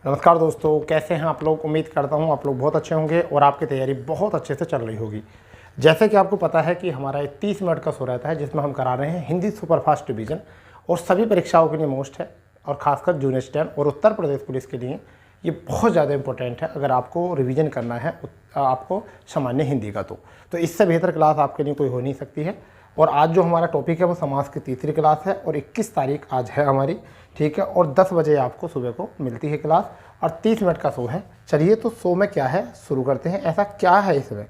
नमस्कार दोस्तों, कैसे हैं आप लोग। उम्मीद करता हूं आप लोग बहुत अच्छे होंगे और आपकी तैयारी बहुत अच्छे से चल रही होगी। जैसे कि आपको पता है कि हमारा एक 30 मिनट का शो रहता है जिसमें हम करा रहे हैं हिंदी सुपरफास्ट डिवीज़न और सभी परीक्षाओं के लिए मोस्ट है और खासकर जूनियर स्टैंड और उत्तर प्रदेश पुलिस के लिए ये बहुत ज़्यादा इंपॉर्टेंट है। अगर आपको रिवीजन करना है आपको सामान्य हिंदी का तो इससे बेहतर क्लास आपके लिए कोई हो नहीं सकती है। और आज जो हमारा टॉपिक है वो समाज की तीसरी क्लास है और 21 तारीख आज है हमारी, ठीक है। और 10 बजे आपको सुबह को मिलती है क्लास और 30 मिनट का शो है। चलिए तो शो में क्या है शुरू करते हैं। ऐसा क्या है इसमें,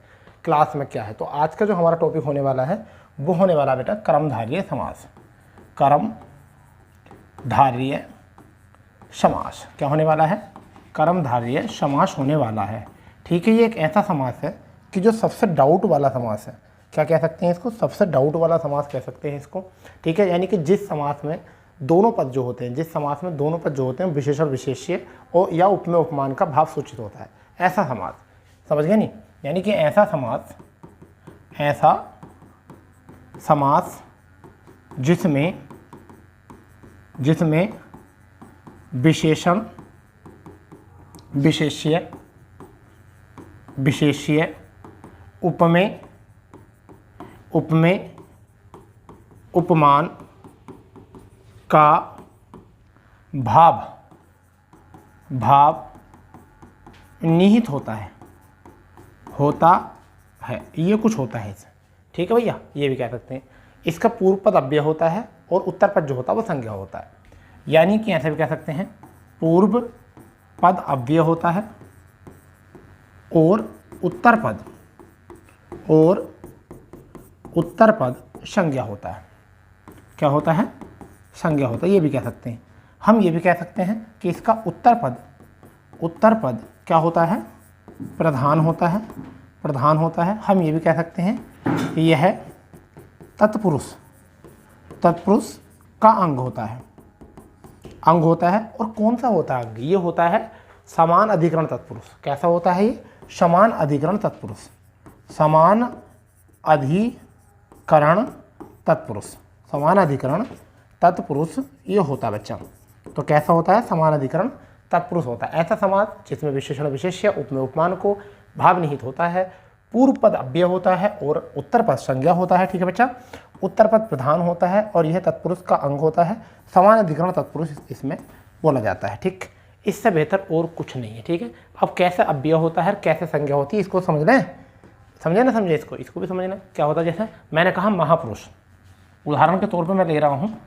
क्लास में क्या है। तो आज का जो हमारा टॉपिक होने वाला है वो होने वाला बेटा कर्मधारय समास। कर्मधारय समास क्या होने वाला है, कर्मधारय समास होने वाला है, ठीक है। ये एक ऐसा समास है कि जो सबसे डाउट वाला समास है। क्या कह सकते हैं इसको, सबसे डाउट वाला समास कह सकते हैं इसको, ठीक है। यानी कि जिस समास में दोनों पद जो होते हैं, जिस समास में दोनों पद जो होते हैं विशेषण विशेष्य और या उपमेय उपमान का भाव सूचित होता है, ऐसा समास, समझ गए नहीं। यानी कि ऐसा समास जिसमें विशेषण विशेष्य उपमेय उपमान का भाव निहित होता है ये कुछ होता है इसे, ठीक है भैया। ये भी कह सकते हैं। इसका पूर्व पद अव्यय होता है और उत्तर पद जो होता है वो संज्ञा होता है। यानी कि ऐसे भी कह सकते हैं पूर्व पद अव्यय होता है और उत्तर पद संज्ञा होता है। क्या होता है, संज्ञा होता है। ये भी कह सकते हैं। हम ये भी कह सकते हैं कि इसका उत्तर पद क्या होता है, प्रधान होता है। हम ये भी कह सकते हैं कि यह तत्पुरुष का अंग होता है। और कौन सा होता है अंग, ये होता है समान अधिकरण तत्पुरुष। कैसा होता है ये, समान अधिकरण तत्पुरुष ये होता है बच्चा। तो कैसा होता है, समान अधिकरण तत्पुरुष होता है। ऐसा समास जिसमें विशेषण विशेष्य उपमेय उपमान को भाव निहित होता है, पूर्व पद अव्यय होता है और उत्तर पद संज्ञा होता है, ठीक है बच्चा। उत्तर पद प्रधान होता है और यह तत्पुरुष का अंग होता है। समान अधिकरण तत्पुरुष इसमें बोला जाता है, ठीक। इससे बेहतर और कुछ नहीं है, ठीक है। अब कैसे अव्यय होता है, कैसे संज्ञा होती है, इसको समझ लें। समझे ना, समझे इसको भी समझना। क्या होता है, जैसे मैंने कहा महापुरुष, उदाहरण के तौर पे मैं ले रहा हूँ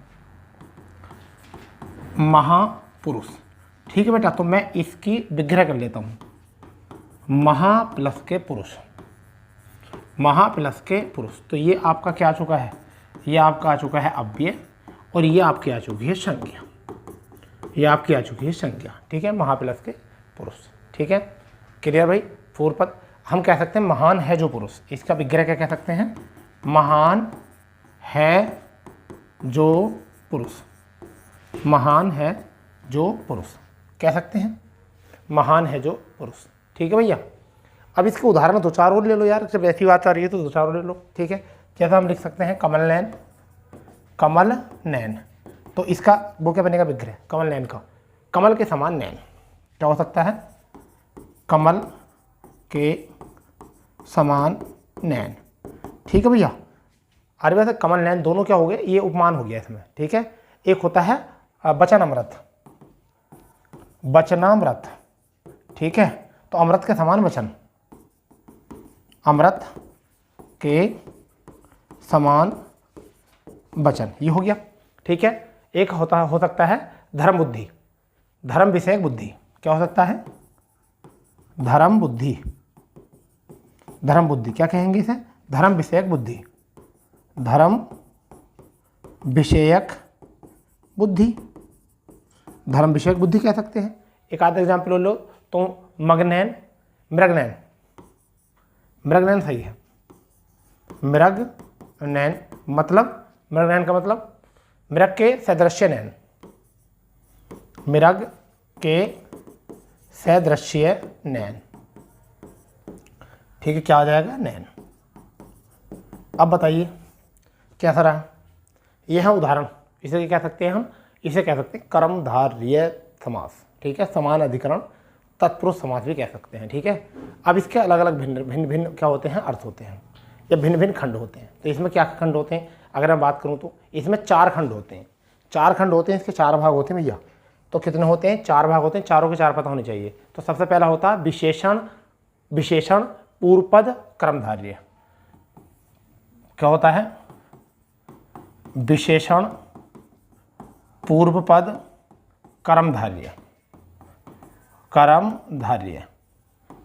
महापुरुष, ठीक है बेटा। तो मैं इसकी विग्रह कर लेता हूँ, महा प्लस के पुरुष। तो ये आपका क्या आ चुका है, ये आपका आ चुका है अव्यय और ये आपकी आ चुकी है संज्ञा। ठीक है, महा प्लस के पुरुष, ठीक है। क्लियर भाई। पूर्व पद हम कह सकते हैं महान है जो पुरुष, इसका विग्रह क्या कह सकते हैं, महान है जो पुरुष कह सकते हैं, महान है जो पुरुष, ठीक है भैया। अब इसके उदाहरण दो चार और ले लो यार, जब ऐसी बात आ रही है तो दो चार और ले लो, ठीक है। जैसा हम लिख सकते हैं कमल नैन। तो इसका वो क्या बनेगा, विग्रह कमल नैन का, कमल के समान नैन। क्या हो सकता है, कमल के समान नैन, ठीक है भैया। अरे वैसे कमल नैन दोनों क्या हो गए, ये उपमान हो गया इसमें, ठीक है। एक होता है वचनामृत, ठीक है। तो अमृत के समान वचन, अमृत के समान वचन, ये हो गया, ठीक है। एक हो सकता है धर्म विषयक बुद्धि। क्या हो सकता है, धर्म बुद्धि क्या कहेंगे इसे, धर्म विषयक बुद्धि कह सकते हैं। एक आध एग्जाम्पल लो तो मृगनैन सही है। मृगनैन का मतलब मृग के सदृश्य नैन, ठीक है। क्या आ जाएगा, नैन। अब बताइए कैसा रहा। यह है उदाहरण। इसे क्या कह सकते हैं हम, इसे कह सकते हैं कर्मधारय समास। ठीक है, समान अधिकरण तत्पुरुष समास भी कह सकते हैं। ठीक है, अब इसके अलग अलग भिन्न भिन्न क्या होते हैं, अर्थ होते हैं या भिन्न भिन्न खंड होते हैं। तो इसमें क्या खंड होते हैं, अगर मैं बात करूं तो इसमें 4 खंड होते हैं। 4 खंड होते हैं, इसके 4 भाग होते हैं भैया। तो कितने होते हैं, 4 भाग होते हैं, चारों के 4 पता होने चाहिए। तो सबसे पहला होता है विशेषण, विशेषण पूर्वपद क्रमधार्य। क्या होता है, विशेषण पूर्वपद कर्मधार्य, कर्मधार्य।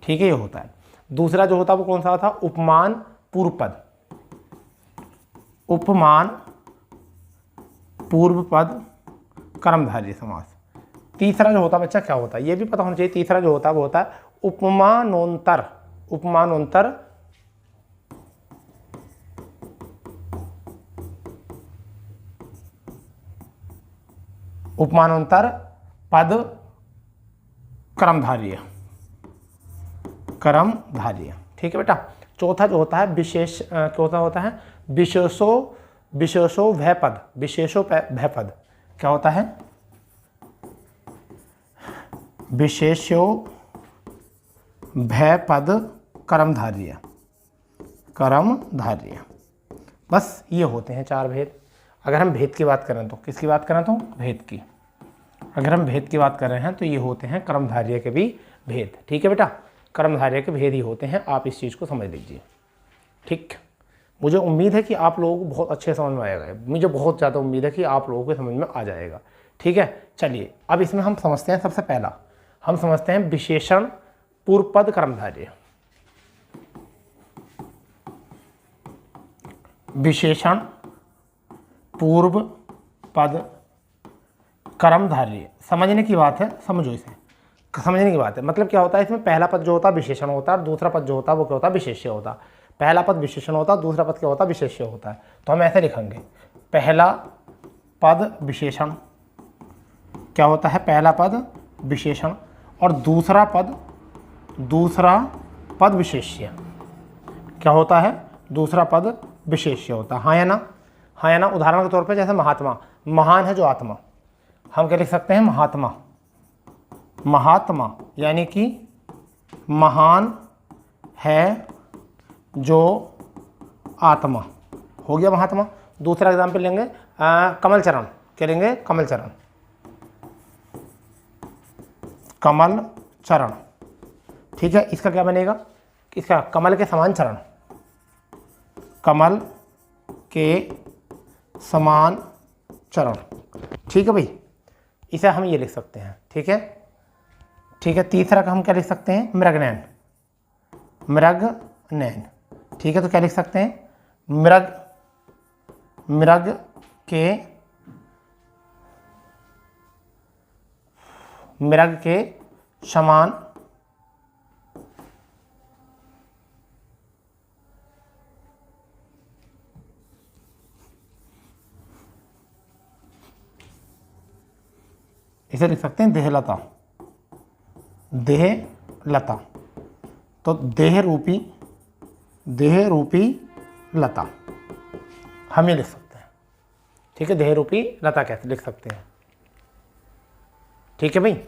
ठीक है, ये होता है। दूसरा जो होता है वो कौन सा होता है, उपमान पूर्वपद, उपमान पूर्वपद कर्मधार्य समास। तीसरा जो होता है बच्चा क्या होता है, ये भी पता होना चाहिए। तीसरा जो होता है वो होता है उपमानोत्तर, उपमानोत्तर उपमानोत्तर पद क्रमधार्य, क्रमधार्य। ठीक है बेटा। चौथा जो होता है विशेष, चौथा होता है विशेषो, विशेषो भय पद, विशेषो भय पद। क्या होता है, विशेषो भय पद कर्मधार्य, कर्मधार्य। बस ये होते हैं 4 भेद। अगर हम भेद की बात करें तो किसकी बात करें, तो भेद की। अगर हम भेद की बात कर रहे हैं तो ये होते हैं कर्मधार्य के भी भेद। ठीक है बेटा, कर्मधार्य के भेद ही होते हैं, आप इस चीज़ को समझ लीजिए। ठीक, मुझे उम्मीद है कि आप लोगों को बहुत अच्छे समझ में आएगा। मुझे बहुत ज़्यादा उम्मीद है कि आप लोगों को समझ में आ जाएगा। ठीक है, चलिए अब इसमें हम समझते हैं। सबसे पहला हम समझते हैं विशेषण पूर्वपद कर्मधार्य। विशेषण पूर्व पद कर्मधार्य, समझने की बात है, समझो इसे, समझने की बात है। मतलब क्या होता है, इसमें पहला पद जो होता है विशेषण होता है और दूसरा पद जो होता है वो क्या होता है, विशेष्य होता है। पहला पद विशेषण होता है, दूसरा पद क्या होता है, विशेष्य होता है। तो हम ऐसे लिखेंगे, पहला पद विशेषण क्या होता है, पहला पद विशेषण और दूसरा पद विशेष्य क्या होता है, दूसरा पद विशेष्य होता है। हाँ या ना, हाँ या ना। उदाहरण के तौर पे जैसे महात्मा, महान है जो आत्मा, हम क्या लिख सकते हैं, महात्मा, महात्मा यानी कि महान है जो आत्मा, हो गया महात्मा। दूसरा एग्जाम्पल लेंगे कमल चरण, क्या लेंगे, कमल चरण, कमल चरण। ठीक है, इसका क्या बनेगा, इसका कमल के समान चरण, कमल के समान चरण। ठीक है भाई, इसे हम ये लिख सकते हैं। ठीक है, ठीक है। तीसरा का हम क्या लिख सकते हैं, मृगनयन, मृगनयन। ठीक है, तो क्या लिख सकते हैं, मृग के समान इसे लिख सकते हैं देहलता, देहलता। तो देह रूपी लता हम ये लिख सकते हैं। ठीक है, देह रूपी लता कैसे लिख सकते हैं। ठीक है भाई,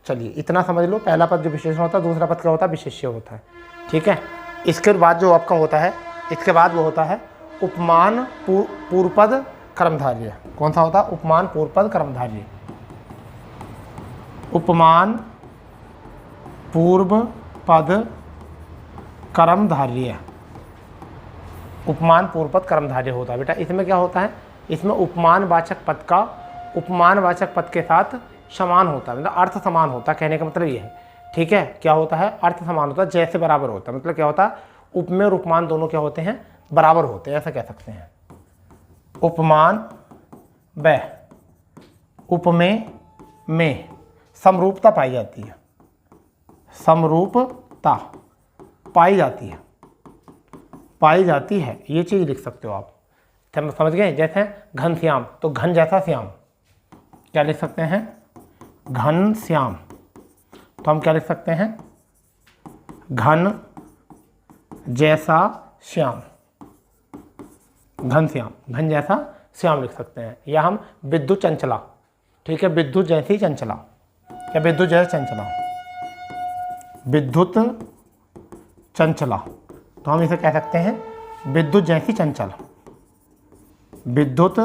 चलिए इतना समझ लो। पहला पद जो विशेषण होता है, दूसरा पद क्या होता है, विशेष्य होता है। ठीक है, इसके बाद जो आपका होता है, इसके बाद वो होता है उपमान पूर्वपद कर्मधार्य। कौन सा होता है, उपमान पूर्वपद कर्मधार्य, उपमान पूर्व पद कर्मधार्य, उपमान पूर्वपद कर्मधार्य होता है बेटा। इसमें क्या होता है, इसमें उपमानवाचक पद का उपमानवाचक पद के साथ समान होता है, मतलब अर्थ समान होता है। कहने का मतलब ये है, ठीक है, क्या होता है, अर्थ समान होता है, जैसे बराबर होता है। मतलब क्या होता है, उपमेय और उपमान दोनों क्या होते हैं, बराबर होते हैं, ऐसा कह सकते हैं। उपमान व उपमेय में समरूपता पाई जाती है, समरूपता पाई जाती है, ये चीज़ लिख सकते हो आप। समझ गए, जैसे घनश्याम, तो घन जैसा श्याम, क्या लिख सकते हैं, घनश्याम। तो हम क्या लिख सकते हैं, घन जैसा श्याम, घनश्याम, घन जैसा श्याम लिख सकते हैं। या हम विद्युत चंचला, ठीक है, विद्युत जैसी चंचला, या विद्युत जैसे चंचला, विद्युत चंचला, तो हम इसे कह सकते हैं विद्युत जैसी चंचल, विद्युत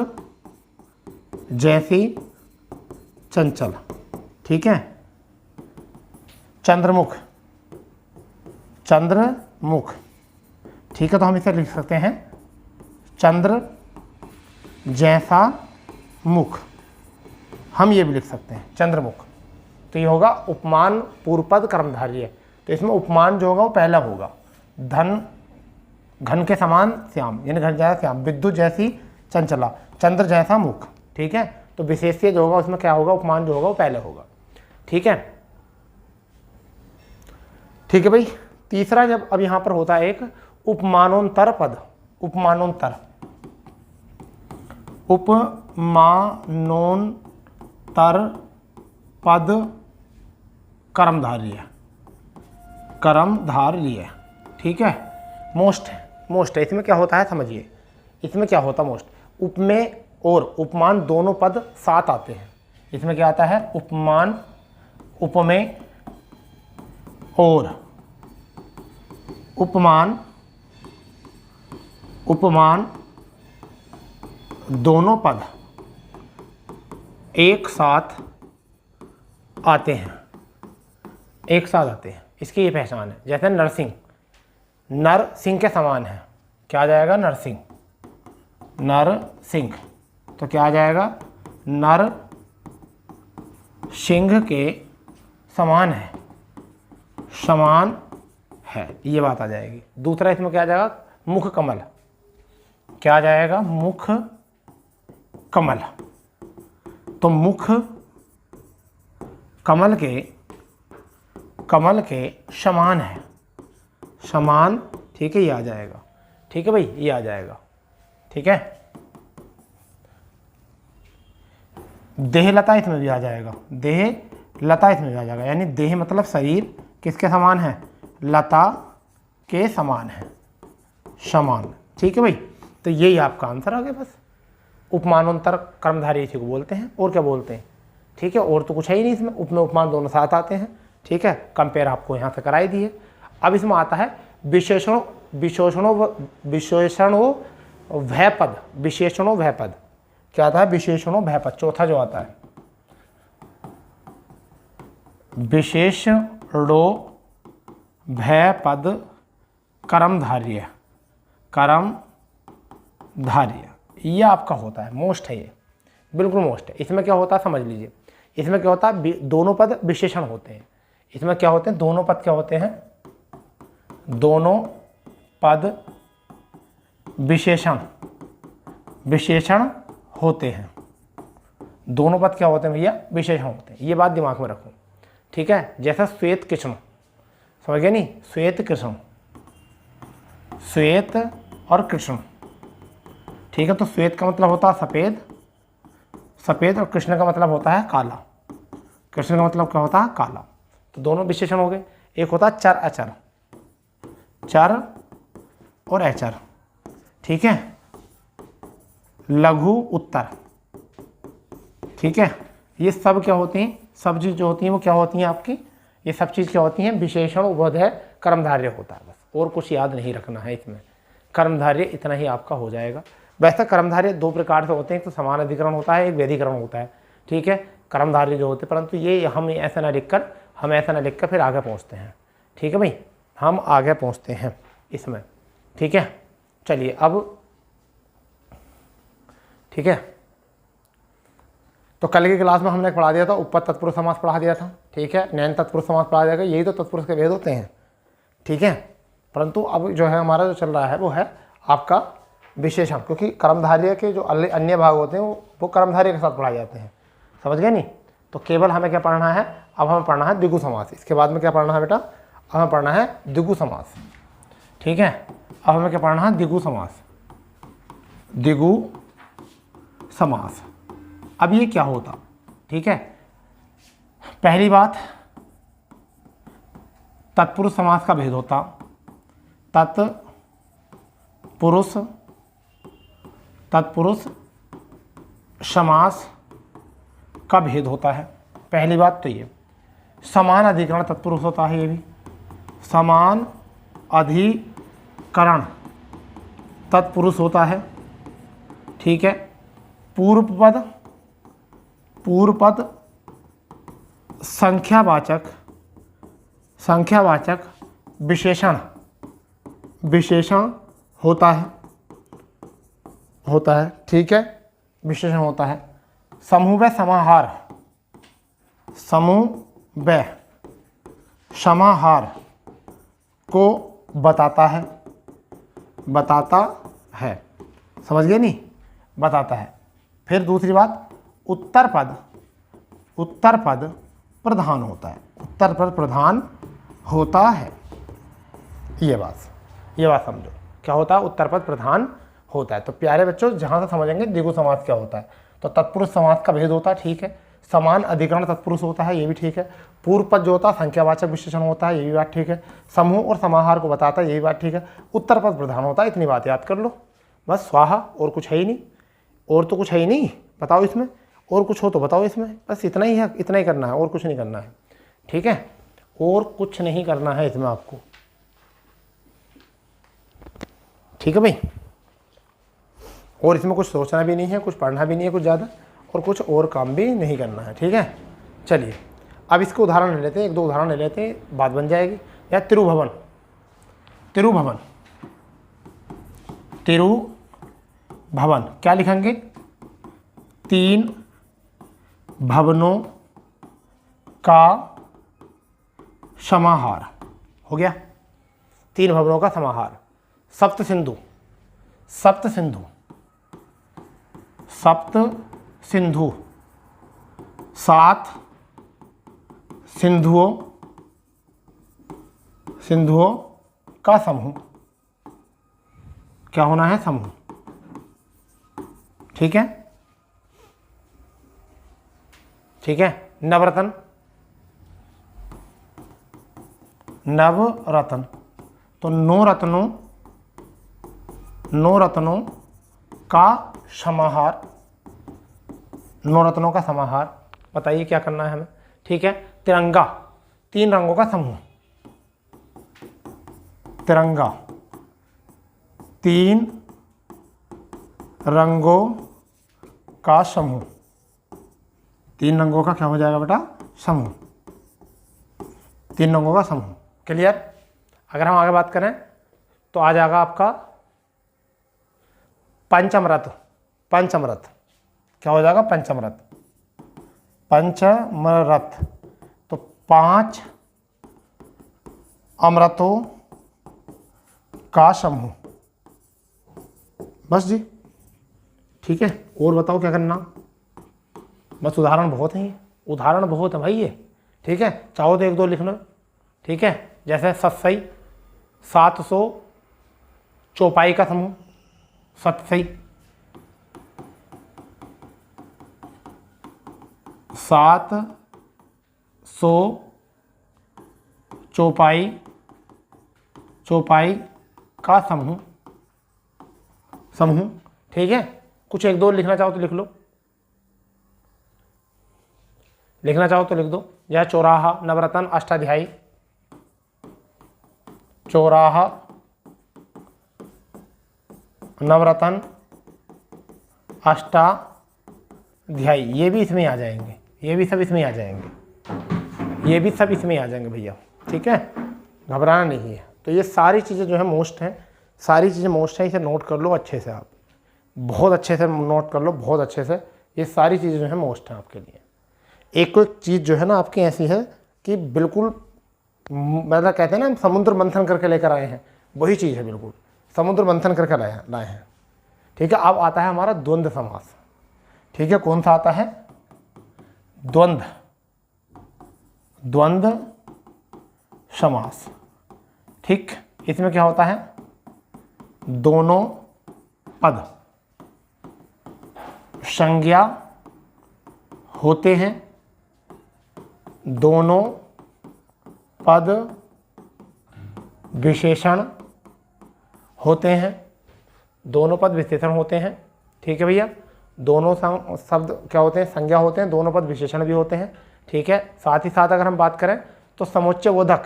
जैसी चंचल। ठीक है। चंद्रमुख, चंद्रमुख। ठीक है, तो हम इसे लिख सकते हैं चंद्र जैसा मुख, हम ये भी लिख सकते हैं चंद्रमुख। तो ये होगा उपमान पूर्वपद कर्मधारय। तो इसमें उपमान जो होगा वो पहला होगा, धन घन के समान श्याम, यानी घन जैसा श्याम, विद्युत जैसी चंचला, चंद्र जैसा मुख। ठीक है, तो विशेष्य जो होगा उसमें क्या होगा, उपमान जो होगा वो पहले होगा। ठीक है, ठीक है भाई। तीसरा जब अब यहां पर होता है एक उपमानोत्तर पद, उपमानोत्तर, उपमानोत्तर पद कर्मधारय, कर्मधारय। ठीक है। मोस्ट है, मोस्ट है, इसमें क्या होता है समझिए, इसमें क्या होता है मोस्ट, उपमेय और उपमान दोनों पद साथ आते हैं। इसमें क्या आता है, उपमान, उपमेय और उपमान, उपमान दोनों पद एक साथ आते हैं, एक साथ आते हैं। इसकी ये पहचान है। जैसे नरसिंह, नर सिंह के समान है, क्या आ जाएगा, नरसिंह, नरसिंह। तो क्या आ जाएगा, नर सिंह के समान है, समान है, ये बात आ जाएगी। दूसरा इसमें क्या आ जाएगा, मुख कमल, क्या आ जाएगा, मुख कमल। तो मुख कमल के समान है, समान। ठीक है, ये आ जाएगा। ठीक है भाई, ये आ जाएगा। ठीक है। देहलता इसमें भी आ जाएगा, देहलता इसमें भी आ जाएगा, यानी देह मतलब शरीर किसके समान है, लता के समान है, समान। ठीक है भाई, तो यही आपका आंसर आ गया बस। उपमानोत्तर कर्मधारय इसी को बोलते हैं, और क्या बोलते हैं। ठीक है, और तो कुछ है ही नहीं इसमें, उपमेय उपमान दोनों साथ आते हैं। ठीक है, कंपेयर आपको यहाँ से कराई दी है। अब इसमें आता है विशेषणों, विशेषणों भयपद, विशेषणों भयपद। क्या आता है, विशेषणों भयपद, चौथा जो आता है, विशेषणों भयपद कर्मधारय, कर्मधारय, ये आपका होता है, मोस्ट है, ये बिल्कुल मोस्ट है। इसमें क्या होता है समझ लीजिए, इसमें क्या होता है, दोनों पद विशेषण होते हैं। इसमें क्या होते हैं, दोनों पद क्या होते हैं, दोनों पद विशेषण, विशेषण होते हैं। दोनों पद क्या होते हैं भैया, विशेषण होते हैं, ये बात दिमाग में रखो। ठीक है, जैसा श्वेत कृष्ण, समझ गए नहीं, श्वेत कृष्ण, श्वेत और कृष्ण। ठीक है, तो श्वेत का मतलब होता है सफ़ेद, सफ़ेद, और कृष्ण का मतलब होता है काला, कृष्ण का मतलब क्या होता है, काला। तो दोनों विशेषण हो गए। एक होता है चर अचर, चर और अचर। ठीक है, लघु उत्तर। ठीक है, ये सब क्या होती हैं, सब चीज़ जो होती हैं वो क्या होती हैं आपकी, ये सब चीज़ क्या होती हैं, विशेषण उभय कर्मधारय होता है बस, और कुछ याद नहीं रखना है इसमें। कर्मधारय इतना ही आपका हो जाएगा। वैसे कर्मधारय दो प्रकार से होते हैं, तो समान अधिकरण होता है, एक व्यधिकरण होता है। ठीक है, कर्मधारय जो होते हैं, परंतु ये हम ऐसा ना लिखकर, हम ऐसा ना लिखकर फिर आगे पहुँचते हैं। ठीक है भाई, हम आगे पहुँचते हैं इसमें। ठीक है, चलिए अब, ठीक है, तो कल की क्लास में हमने पढ़ा दिया था, उपपद तत्पुरुष समास पढ़ा दिया था। ठीक है, नैन तत्पुरुष समास पढ़ा दिया, यही तो तत्पुरुष के भेद होते हैं। ठीक है, परंतु अब जो है हमारा जो चल रहा है वो है आपका विशेषण, क्योंकि कर्मधारय के जो अन्य भाग होते हैं वो कर्मधारय के साथ पढ़ाए जाते हैं। समझ गए नहीं, तो केवल हमें क्या पढ़ना है, अब हमें पढ़ना है द्विगु समास। इसके बाद में क्या पढ़ना है बेटा, अब हमें पढ़ना है द्विगु समास। ठीक है, अब हमें क्या पढ़ना है, द्विगु समास, द्विगु समास। अब ये क्या होता, ठीक है, पहली बात तत्पुरुष समास का भेद होता, तत्पुरुष समास का भेद होता है। पहली बात तो ये, समान अधिकरण तत्पुरुष होता है, ये भी समान अधिकरण तत्पुरुष होता है। ठीक है। पूर्व पद संख्यावाचक विशेषण होता है। ठीक है, विशेषण होता है। समूह व समाहार को बताता है। समझ गए नहीं? बताता है। फिर दूसरी बात, उत्तर पद प्रधान होता है। उत्तर पद प्रधान होता है। ये बात समझो, क्या होता है? उत्तर पद प्रधान होता है। तो प्यारे बच्चों, जहाँ से समझेंगे द्विगु समास क्या होता है। तो तत्पुरुष समास का भेद होता है। ठीक है। समान अधिकरण तत्पुरुष होता है, ये भी ठीक है। पूर्व पद जो होता है संख्यावाचक विशेषण होता है, ये भी बात ठीक है। समूह और समाहार को बताता है, ये भी बात ठीक है। उत्तर पद प्रधान होता है, इतनी बात याद कर लो बस। स्वाहा। और कुछ है ही नहीं, और तो कुछ है ही नहीं। बताओ इसमें और कुछ हो तो बताओ इसमें। बस इतना ही है, इतना ही करना है, और कुछ नहीं करना है। ठीक है, और कुछ नहीं करना है इसमें आपको। ठीक है भाई। और इसमें कुछ सोचना भी नहीं है, कुछ पढ़ना भी नहीं है कुछ ज़्यादा, और कुछ और काम भी नहीं करना है। ठीक है। चलिए अब इसके उदाहरण ले लेते हैं, 1-2 उदाहरण ले लेते हैं, बात बन जाएगी। या तिरुभवन क्या लिखेंगे? 3 भवनों का समाहार हो गया। 3 भवनों का समाहार। सप्त सिंधु 7 सिंधुओं का समूह। क्या होना है? समूह। ठीक है। नवरत्न तो 9 रत्नों का समाहार। 9 रत्नों का समाहार। बताइए क्या करना है हमें। ठीक है। तिरंगा 3 रंगों का समूह। तिरंगा 3 रंगों का समूह। 3 रंगों का क्या हो जाएगा बेटा? समूह। 3 रंगों का समूह। क्लियर? अगर हम आगे बात करें तो आ जाएगा आपका पंचमरथ। क्या हो जाएगा? पंचमरथ तो 5 अमृतों का समूह। बस जी। ठीक है। और बताओ क्या करना? बस उदाहरण बहुत है भाई ये। ठीक है। चाहो तो 1-2 लिख लो। ठीक है। जैसे सत्सई 700 चौपाई का समूह। सत्सई 700 चौपाई का समूह। ठीक है। कुछ 1-2 लिखना चाहो तो लिख लो। लिखना चाहो तो लिख दो। या चौराहा नवरत्न अष्टाध्यायी। चौराहा नवरत्न अष्टाध्यायी। ये भी इसमें आ जाएंगे। ये भी सब इसमें आ जाएंगे भैया। ठीक है। घबराना नहीं है। तो ये सारी चीज़ें जो है मोस्ट हैं। इसे नोट कर लो अच्छे से। आप बहुत अच्छे से नोट कर लो, बहुत अच्छे से। ये सारी चीज़ें जो है मोस्ट हैं आपके लिए। एक कोई चीज़ जो है ना आपकी ऐसी है कि बिल्कुल, मतलब कहते हैं ना समुद्र मंथन करके लेकर आए हैं, वही चीज़ है। बिल्कुल समुद्र मंथन करके लाए हैं। ठीक है। अब आता है हमारा द्वंद्व समास। ठीक है। कौन सा आता है? द्वंद्व समास। ठीक। इसमें क्या होता है? दोनों पद संज्ञा होते हैं। दोनों पद विशेषण होते हैं। ठीक है भैया। दोनों शब्द क्या होते हैं? संज्ञा होते हैं। दोनों पद विशेषण भी होते हैं। ठीक है। साथ ही साथ अगर हम बात करें तो समोच्चय बोधक,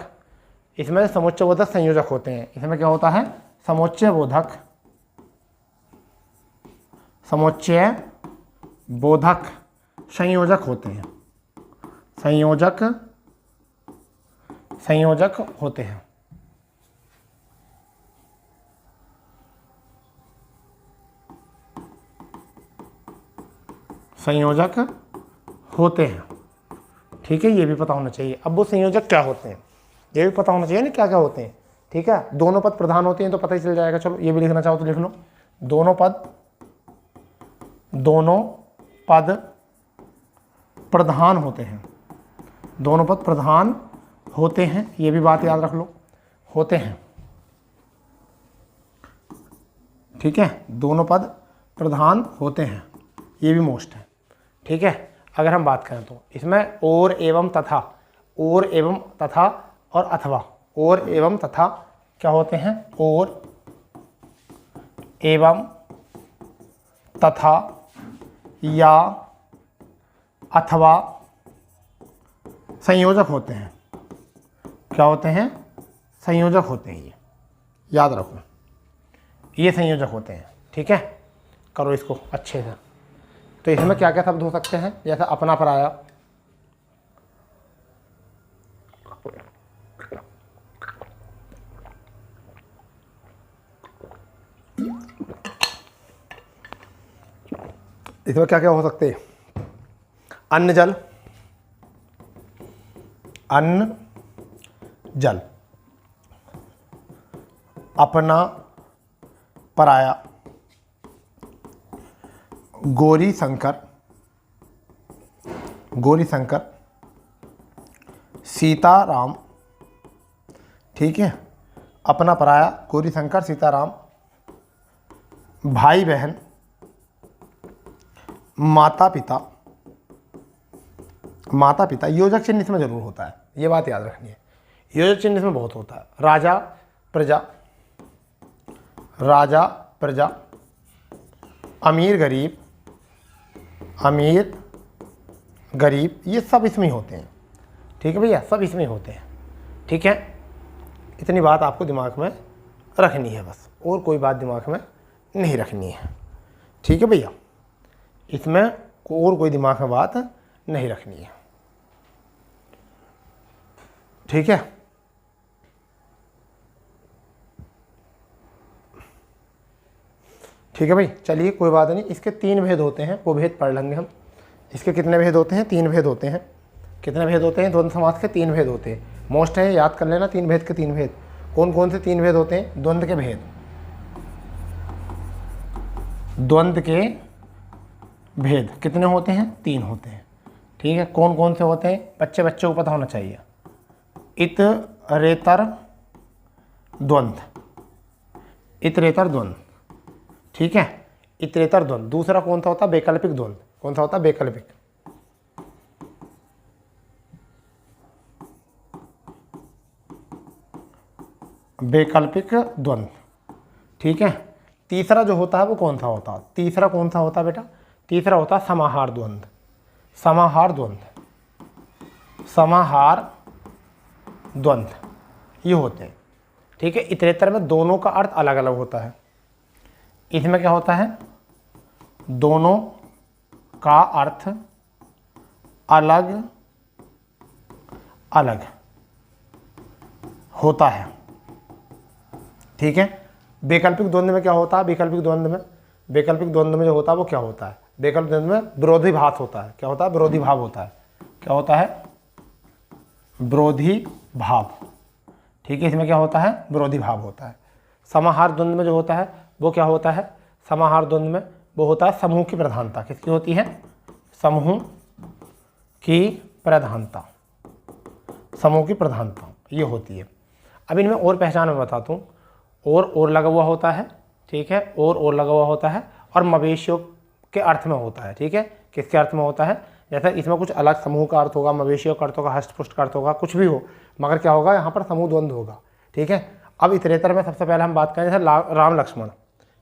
इसमें समोच्चय बोधक संयोजक होते हैं। इसमें क्या होता है, समोच्चय बोधक, समोच्चय बोधक संयोजक होते हैं, संयोजक होते हैं। संयोजक होते हैं, ठीक है, ये भी पता होना चाहिए। अब वो संयोजक क्या होते हैं ये भी पता होना चाहिए ना, क्या क्या होते हैं, ठीक है। दोनों पद प्रधान होते हैं तो पता ही चल जाएगा। चलो ये भी लिखना चाहो तो लिख लो, दोनों पद प्रधान होते हैं, दोनों पद प्रधान होते हैं, ये भी बात याद रख लो, होते हैं, ठीक है, दोनों पद प्रधान होते हैं, ये भी मोस्ट है, ठीक है। अगर हम बात करें तो इसमें और एवं तथा, और एवं तथा और अथवा, और एवं तथा क्या होते हैं, और एवं तथा या अथवा संयोजक होते हैं। क्या होते हैं, संयोजक होते हैं, ये याद रखो, ये संयोजक होते हैं, ठीक है। करो इसको अच्छे से। तो इसमें क्या क्या शब्द हो सकते हैं, जैसे अपना पराया, इसमें क्या क्या हो सकते हैं, अन्न जल, अन्न जल, अपना पराया, गौरी शंकर, गौरी शंकर, सीताराम, ठीक है, अपना पराया, गौरी शंकर, सीताराम, भाई बहन, माता पिता, माता पिता, योजक चिन्ह इसमें जरूर होता है, ये बात याद रखनी है, योजक चिन्ह इसमें बहुत होता है। राजा प्रजा, राजा प्रजा, अमीर गरीब, अमीर गरीब, ये सब इसमें ही होते हैं, ठीक है भैया, सब इसमें ही होते हैं, ठीक है। इतनी बात आपको दिमाग में रखनी है बस, और कोई बात दिमाग में नहीं रखनी है, ठीक है भैया, इसमें और कोई दिमाग में बात नहीं रखनी है, ठीक है। ठीक है भाई, चलिए कोई बात नहीं। इसके 3 भेद होते हैं, वो भेद पढ़ लेंगे हम। इसके कितने भेद होते हैं, 3 भेद होते हैं। कितने भेद होते हैं, द्वंद्व समास के 3 भेद होते हैं। मोस्ट है, याद कर लेना, 3 भेद के 3 भेद। कौन कौन से 3 भेद होते हैं, द्वंद्व के भेद, द्वंद्व के भेद कितने होते हैं, 3 होते हैं, ठीक है। कौन कौन से होते हैं, बच्चे को पता होना चाहिए। इतरेतर द्वंद्व, इतरेतर द्वंद्व, ठीक है, इतरेतर द्वंद्व। दूसरा कौन सा होता है, वैकल्पिक द्वंद्व। कौन सा होता है, वैकल्पिक, वैकल्पिक द्वंद्व, ठीक है। तीसरा जो होता है वो कौन सा होता है, तीसरा कौन सा होता है बेटा, तीसरा होता है समाहार द्वंद्व, समाहार द्वंद्व, समाहार द्वंद्व, ये होते हैं, ठीक है। इतरेतर में दोनों का अर्थ अलग अलग होता है। इसमें क्या होता है, दोनों का अर्थ अलग अलग होता है, ठीक है। वैकल्पिक द्वंद्व में क्या होता है, वैकल्पिक द्वंद्व में, वैकल्पिक द्वंद्व में जो होता है वो क्या होता है, वैकल्पिक द्वंद्व में विरोधी भाव होता है। क्या होता है, विरोधी भाव होता है। क्या होता है, विरोधी भाव, ठीक है। इसमें क्या होता है, विरोधी भाव होता है। समाहार द्वंद्व में जो होता है वो क्या होता है, समाहार द्वंद्व में वो होता है समूह की प्रधानता। किसकी होती है, समूह की प्रधानता, समूह की प्रधानता ये होती है। अब इनमें और पहचान मैं बताता हूँ, और लगा हुआ होता है, ठीक है, और लगा हुआ होता है, और मवेशियों के अर्थ में होता है, ठीक है। किसके अर्थ में होता है, जैसे इसमें कुछ अलग समूह का अर्थ होगा, मवेशियों का अर्थ होगा, हष्टपुष्ट का अर्थ होगा, कुछ भी हो, मगर क्या होगा, यहाँ पर समूह द्वंद्व होगा, ठीक है। अब इतरेतर में सबसे पहले हम बात करें, जैसे राम लक्ष्मण,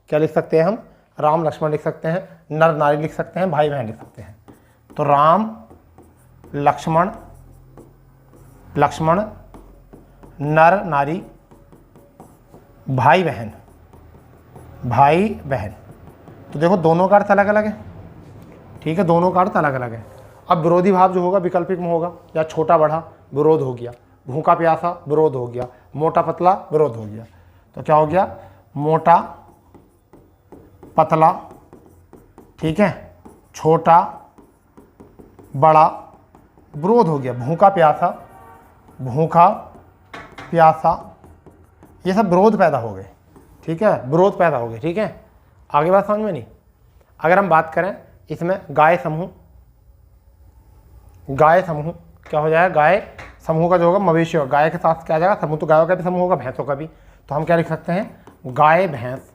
क्या लिख सकते हैं हम, राम लक्ष्मण लिख सकते हैं, नर नारी लिख सकते हैं, भाई बहन लिख सकते हैं। तो राम लक्ष्मण, लक्ष्मण, नर नारी, भाई बहन, भाई बहन। तो देखो दोनों का अर्थ अलग अलग है, ठीक है, दोनों का अर्थ अलग अलग है। अब विरोधी भाव जो होगा विकल्पिक में होगा, या छोटा बड़ा विरोध हो गया, भूखा प्यासा विरोध हो गया, मोटा पतला विरोध हो गया। तो क्या हो गया, मोटा पतला, ठीक है, छोटा बड़ा विरोध हो गया, भूखा प्यासा, भूखा प्यासा, ये सब विरोध पैदा हो गए, ठीक है, विरोध पैदा हो गए, ठीक है। आगे बात समझ में नहीं। अगर हम बात करें इसमें गाय समूह, गाय समूह क्या हो जाएगा, गाय समूह का जो होगा मवेशी होगा, गाय के साथ क्या आ जाएगा समूह, तो गायों का भी समूह होगा, भैंसों का भी। तो हम क्या लिख सकते हैं, गाय भैंस,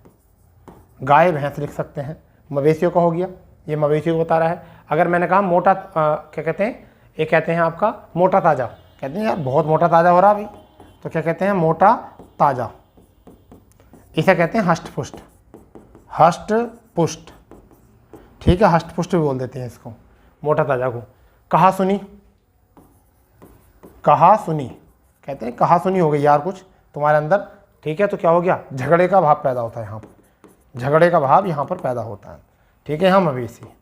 गाय भैंस लिख सकते हैं। मवेशियों का हो गया, ये मवेशियों को बता रहा है। अगर मैंने कहा मोटा क्या कहते हैं, ये कहते हैं आपका मोटा ताज़ा, कहते हैं यार बहुत मोटा ताज़ा हो रहा अभी, तो क्या कहते हैं, मोटा ताज़ा। इसे कहते हैं हष्ट पुष्ट, हष्ट पुष्ट, ठीक है, हष्ट पुष्ट भी बोल देते हैं इसको, मोटा ताज़ा को। कहा सुनी, कहा सुनी, कहते हैं कहा सुनी हो गई यार कुछ तुम्हारे अंदर, ठीक है। तो क्या हो गया, झगड़े का भाव पैदा होता है यहाँ पर, झगड़े का भाव यहाँ पर पैदा होता है, ठीक है। यहाँ मवेशी,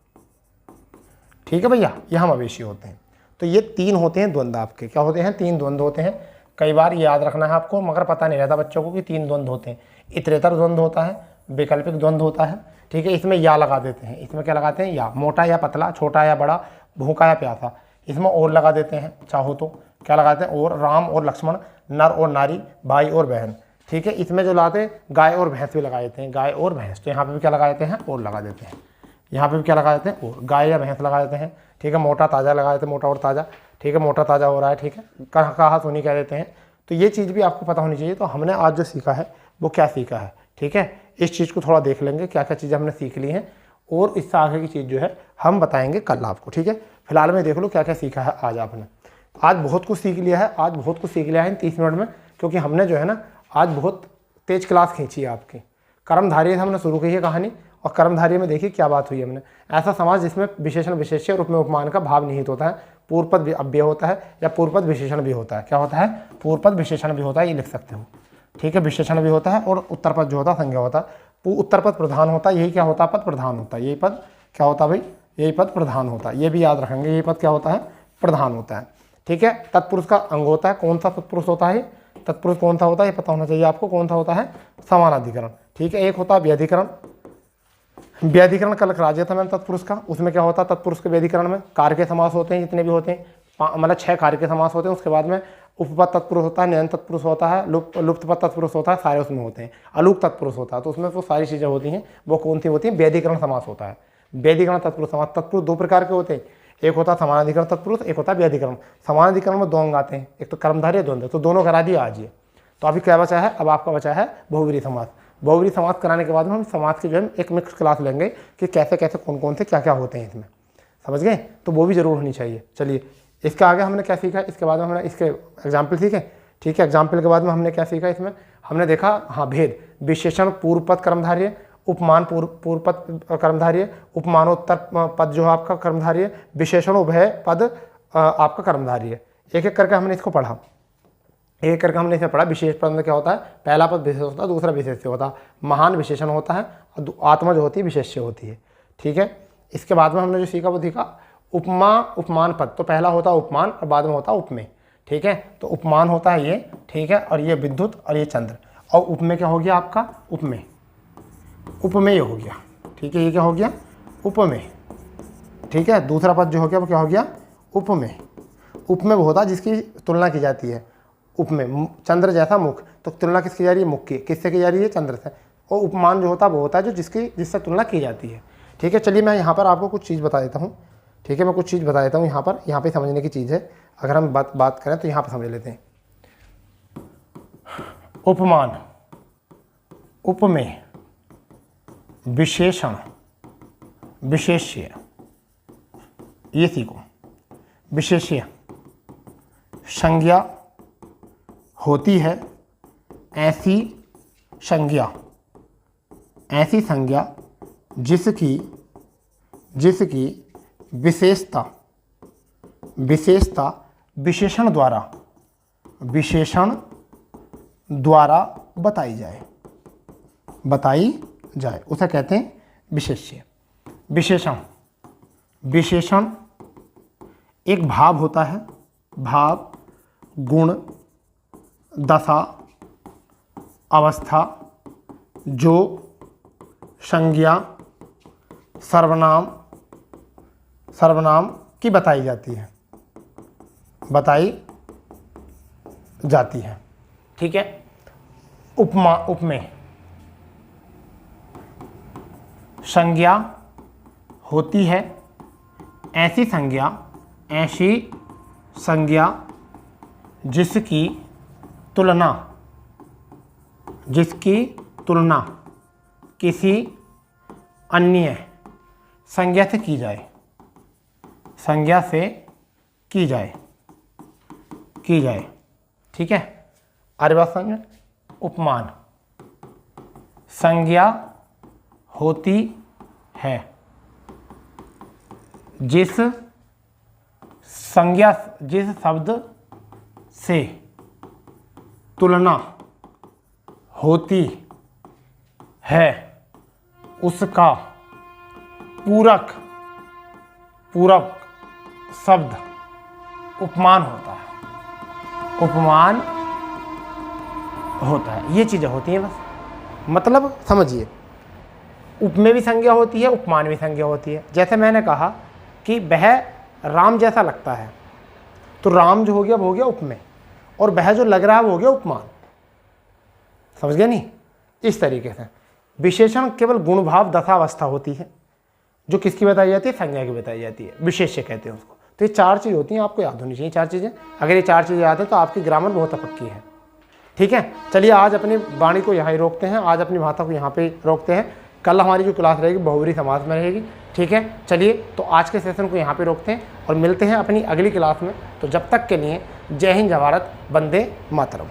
ठीक है भैया, यहाँ मवेशी होते हैं। तो ये तीन होते हैं द्वंद्व आपके, क्या होते हैं, तीन द्वंद्व होते हैं। कई बार ये याद रखना है आपको, मगर पता नहीं रहता बच्चों को कि तीन द्वंद्व होते हैं। इतरेतर द्वंद्व होता है, वैकल्पिक द्वंद्व होता है, ठीक है। इसमें या लगा देते हैं, इसमें क्या लगाते हैं, या, मोटा या पतला, छोटा या बड़ा, भूखा या प्यासा। इसमें और लगा देते हैं चाहो तो, क्या लगाते हैं, और, राम और लक्ष्मण, नर और नारी, भाई और बहन, ठीक है। इसमें जो लाते हैं गाय और भैंस भी लगा देते हैं, गाय और भैंस। तो यहाँ पे भी क्या लगा देते हैं, और लगा देते हैं, यहाँ पे भी क्या लगा देते हैं, और, गाय या भैंस लगा देते हैं, ठीक है। मोटा ताज़ा लगा देते हैं, मोटा और ताज़ा, ठीक है, मोटा ताज़ा हो रहा है, ठीक है। कहा सुनी कह देते हैं। तो ये चीज़ भी आपको पता होनी चाहिए। तो हमने आज जो सीखा है वो क्या सीखा है, ठीक है। इस चीज़ को थोड़ा देख लेंगे, क्या क्या चीज़ें हमने सीख ली हैं, और इससे आगे की चीज़ जो है हम बताएंगे कल आपको, ठीक है। फिलहाल में देख लो क्या क्या सीखा है आज आपने। आज बहुत कुछ सीख लिया है, आज बहुत कुछ सीख लिया है इन 30 मिनट में, क्योंकि हमने जो है ना आज बहुत तेज क्लास खींची है आपकी। कर्मधारय से हमने शुरू की है कहानी, और कर्मधारय में देखिए क्या बात हुई हमने। ऐसा समाज जिसमें विशेषण विशेष्य और उपमेय उपमान का भाव निहित होता है, पूर्व पद अव्यय होता है, या पूर्व पद विशेषण भी होता है। क्या होता है, पूर्व पद विशेषण भी होता है, ये लिख सकते हो, ठीक है। विशेषण भी होता है, और उत्तर पद जो होता है संज्ञा होता है। उत्तर पद प्रधान होता है, यही क्या होता है, पद प्रधान होता है। यही पद क्या होता है भाई, यही पद प्रधान होता है, ये भी याद रखेंगे, यही पद क्या होता है, प्रधान होता है, ठीक है। तत्पुरुष का अंग होता है, कौन सा तत्पुरुष होता है, तत्पुरुष कौन सा होता है ये पता होना चाहिए आपको, कौन सा होता है, समानाधिकरण, ठीक है। एक होता है व्याधिकरण, व्याधिकरण कल करा दिया था मैंने तत्पुरुष का। उसमें क्या होता है, तत्पुरुष के व्याधिकरण में कार्य के समास होते हैं, जितने भी होते हैं, मतलब 6 कार्य के समास होते हैं। उसके बाद में उपपद तत्पुरुष होता है, नयन तत्पुरुष होता है, लुप्त पद तत्पुरुष होता है, सारे उसमें होते हैं। अलूप तत्पुरुष होता है, तो उसमें वो सारी चीज़ें होती हैं, वो कौन सी होती हैं, व्याधिकरण समास होता है। व्याधिकरण तत्पुरुष समास, तत्पुरुष 2 प्रकार के होते हैं, एक होता है समानाधिकरण तत्पुरुष, एक होता है व्याधिकरण। समानाधिकरण में 2 अंग आते हैं, एक तो कर्मधारय, द्वंद्व, तो दोनों करा दिए आज ये। तो अभी क्या बचा है, अब आपका बचा है बहुब्रीहि समास। बहुब्रीहि समास कराने के बाद में हम समास की जो है एक मिक्स क्लास लेंगे कि कैसे कैसे कौन कौन से क्या क्या होते हैं इसमें, समझ गए। तो वो भी जरूर होनी चाहिए। चलिए इसके आगे हमने क्या सीखा, इसके बाद में हमने इसके एग्जाम्पल सीखे, ठीक है। एग्जाम्पल के बाद में हमने क्या सीखा, इसमें हमने देखा हाँ भेद, विशेषण पूर्व पद कर्मधारय, उपमान पूर्व पद कर्मधारय, उपमानोत्तर पद जो है आपका कर्मधारय, विशेषण उभय पद आपका कर्मधारय। एक एक करके हमने इसको पढ़ा, एक करके हमने इसे पढ़ा। विशेष पद में क्या होता है, पहला पद विशेष होता है, दूसरा विशेष्य होता है, महान विशेषण होता है, और आत्मा जो होती है विशेष्य होती है, ठीक है। इसके बाद में हमने जो सीखा वो सीखा उपमा उपमान पद। तो पहला होता है उपमान और बाद में होता है उपमेय, ठीक है। तो उपमान होता है ये, ठीक है, और ये विद्युत और ये चंद्र। और उपमेय क्या हो गया आपका, उपमेय, उपमेय हो गया, ठीक है। ये क्या हो गया, उपमेय, ठीक है। दूसरा पद जो हो गया वो क्या हो गया, उपमेय। उपमेय वो होता है जिसकी तुलना की जाती है, उपमेय, चंद्र जैसा मुख, तो तुलना किसकी जा रही है, मुख की, किससे की जा रही है, चंद्र से। और उपमान जो होता है वो होता है जो जिससे तुलना की जाती है, ठीक है। चलिए मैं यहाँ पर आपको कुछ चीज़ बता देता हूँ, ठीक है। मैं कुछ चीज़ बता देता हूँ यहाँ पे समझने की चीज़ है। अगर हम बात करें तो यहाँ पर समझ लेते हैं। उपमान, उपमेय, विशेषण, विशेष्य, ये सीखो। विशेष्य संज्ञा होती है, ऐसी संज्ञा जिसकी विशेषता विशेषता विशेषण द्वारा बताई जाए उसे कहते हैं विशेष्य। विशेषण एक भाव होता है, भाव, गुण, दशा, अवस्था जो संज्ञा, सर्वनाम की बताई जाती है। ठीक है। उपमेय संज्ञा होती है, ऐसी संज्ञा जिसकी तुलना किसी अन्य संज्ञा से की जाए। ठीक है। अरे बात समझ। उपमान संज्ञा होती है जिस शब्द से तुलना होती है उसका पूरक शब्द उपमान होता है। ये चीज़ें होती हैं बस। मतलब समझिए, उपमेय भी संज्ञा होती है, उपमान भी संज्ञा होती है। जैसे मैंने कहा कि वह राम जैसा लगता है, तो राम जो हो गया वो हो गया उपमेय, और वह जो लग रहा है वो हो गया उपमान। समझ गया नहीं? इस तरीके से विशेषण केवल गुण, भाव, दशा, अवस्था होती है, जो किसकी बताई जाती है? संज्ञा की बताई जाती है, विशेष्य कहते हैं उसको। तो ये 4 चीज़ होती हैं, आपको याद होनी चाहिए 4 चीज़ें। अगर ये 4 चीज़ें याद है तो आपकी ग्रामर बहुत पक्की है। ठीक है। चलिए आज अपनी वाणी को यहाँ ही रोकते हैं, आज अपनी भाषा को यहाँ पे रोकते हैं। कल हमारी जो क्लास रहेगी बहुब्री समास में रहेगी। ठीक है। चलिए तो आज के सेशन को यहाँ पे रोकते हैं और मिलते हैं अपनी अगली क्लास में। तो जब तक के लिए जय हिंद, जय भारत, वंदे मातरम।